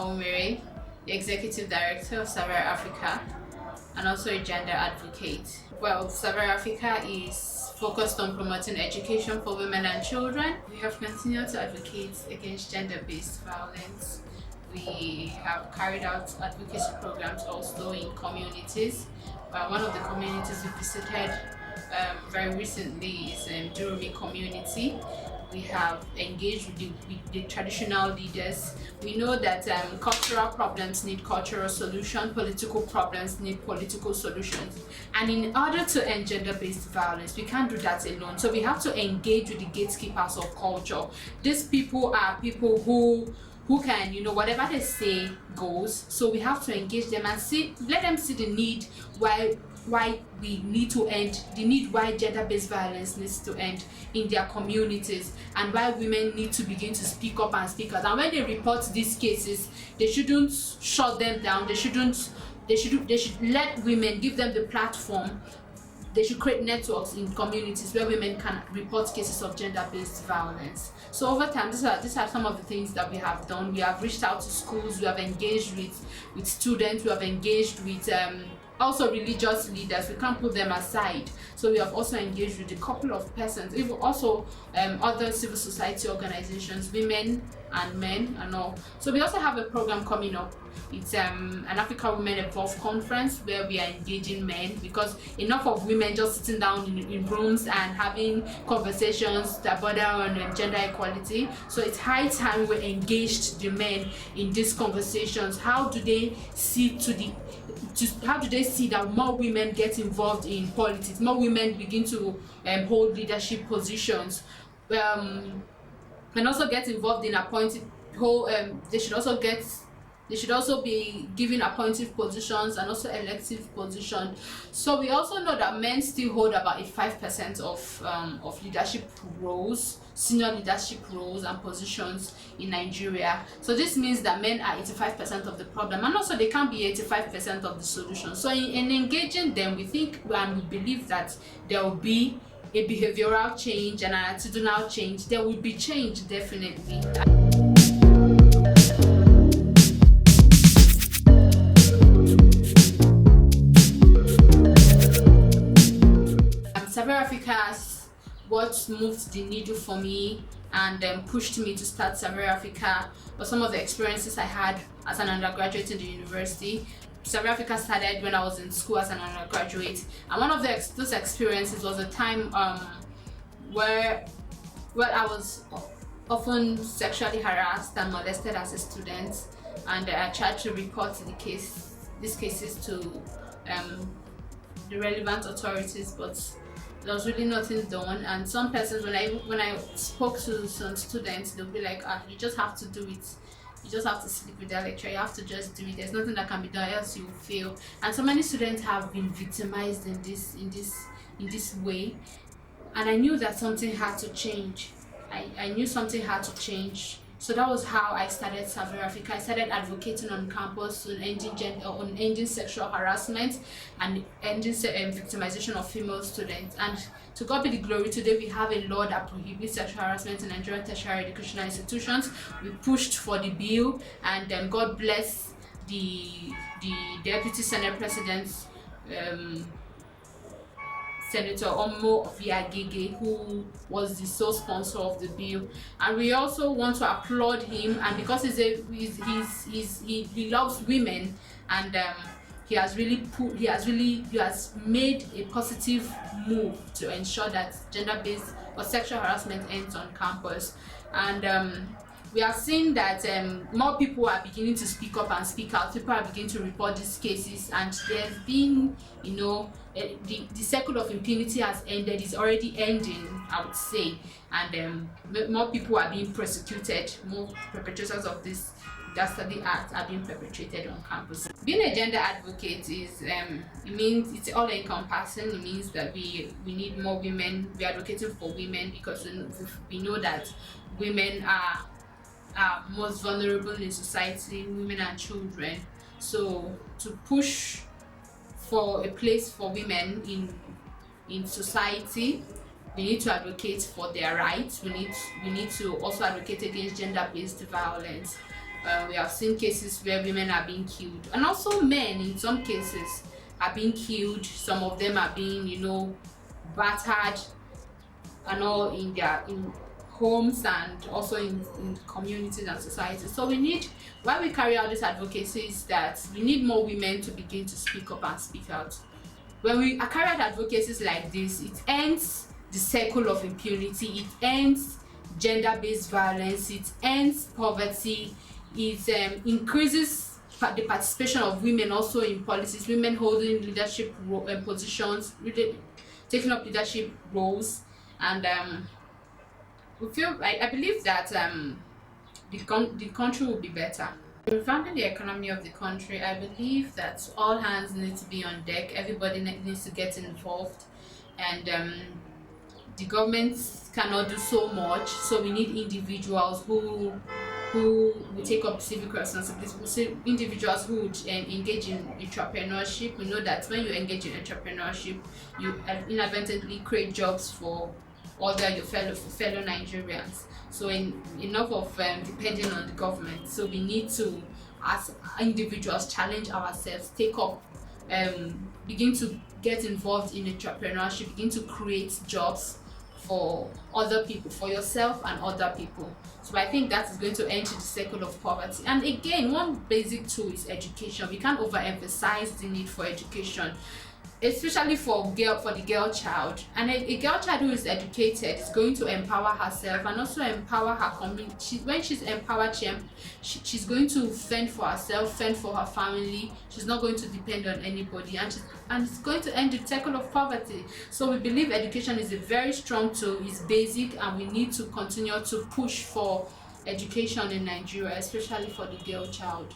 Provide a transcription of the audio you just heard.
Onwumere, the Executive Director of Savara Africa, and also a gender advocate. Well, Savara Africa is focused on promoting education for women and children. We have continued to advocate against gender-based violence. We have carried out advocacy programs also in communities. One of the communities we visited very recently is Durumi community. We have engaged with the traditional leaders. We know that cultural problems need cultural solutions, political problems need political solutions. And in order to end gender-based violence, we can't do that alone. So we have to engage with the gatekeepers of culture. These people are people who can, whatever they say goes. So we have to engage them and let them see the need why we need to end the need, why gender-based violence needs to end in their communities, and why women need to begin to speak up and speak out. And when they report these cases, they shouldn't shut them down. They should let women, give them the platform. They should create networks in communities where women can report cases of gender-based violence. So over time, these are some of the things that we have done. We have reached out to schools, we have engaged with students, we have engaged with also religious leaders. We can't put them aside. So we have also engaged with a couple of persons, even also other civil society organizations, women and men and all. So we also have a program coming up. It's an Africa Women Evolve conference where we are engaging men, because enough of women just sitting down in rooms and having conversations that border on gender equality. So it's high time we engaged the men in these conversations. How do they see that more women get involved in politics, more women begin to hold leadership positions, and also get involved in appointed they should also be given appointive positions and also elective positions. So we also know that men still hold about 85% of leadership roles, senior leadership roles and positions in Nigeria. So this means that men are 85% of the problem, and also they can be 85% of the solution. So in engaging them, we think and we believe that there will be a behavioral change and an attitudinal change. There will be change, definitely. Savara Africa, what moved the needle for me and pushed me to start Savara Africa was some of the experiences I had as an undergraduate in the university. Savara Africa started when I was in school as an undergraduate, and one of those experiences was a time where I was often sexually harassed and molested as a student, and I tried to report these cases to the relevant authorities, but there was really nothing done. And some persons, when I spoke to some students, they'll be like, you just have to do it. You just have to sleep with the lecturer. You have to just do it. There's nothing that can be done, else you will fail. And so many students have been victimized in this way. And I knew that something had to change. I knew something had to change. So that was how I started Savara Africa. I started advocating on campus on ending sexual harassment and ending victimization of female students. And to God be the glory, today we have a law that prohibits sexual harassment in Nigerian tertiary educational institutions. We pushed for the bill, and God bless the Deputy Senate President, Senator Onwumere, who was the sole sponsor of the bill. And we also want to applaud him, and because he loves women, and he has made a positive move to ensure that gender-based or sexual harassment ends on campus. And we have seen that more people are beginning to speak up and speak out. People are beginning to report these cases, and there's been, the cycle of impunity has ended. It's already ending, I would say, and more people are being prosecuted. More perpetrators of this dastardly act are being perpetrated on campus. Being a gender advocate is it means it's all encompassing. It means that we need more women. We're advocating for women because we know that women are most vulnerable in society, women and children. So to push for a place for women in society, we need to advocate for their rights. We need to also advocate against gender-based violence. We have seen cases where women are being killed, and also men in some cases are being killed. Some of them are being, battered and all in homes, and also in communities and societies. So we need, while we carry out these advocacies, that we need more women to begin to speak up and speak out. When we carry out advocacies like this, it ends the cycle of impunity, it ends gender-based violence, it ends poverty, it increases the participation of women also in policies, women holding leadership positions, taking up leadership roles, and I believe that the country will be better. Revamping the economy of the country, I believe that all hands need to be on deck. Everybody needs to get involved, and the government cannot do so much. So we need individuals who will take up civic responsibilities, individuals who would engage in entrepreneurship. We know that when you engage in entrepreneurship, you inadvertently create jobs for other your fellow Nigerians. So enough of depending on the government. So we need to, as individuals, challenge ourselves, take up, begin to get involved in entrepreneurship, begin to create jobs for other people, for yourself and other people. So I think that is going to end the cycle of poverty. And again, one basic tool is education. We can't overemphasize the need for education, especially for the girl child. And a girl child who is educated is going to empower herself and also empower her community. When she's empowered, she's going to fend for herself, fend for her family. She's not going to depend on anybody, and it's going to end the cycle of poverty. So we believe education is a very strong tool, it's basic, and we need to continue to push for education in Nigeria, especially for the girl child.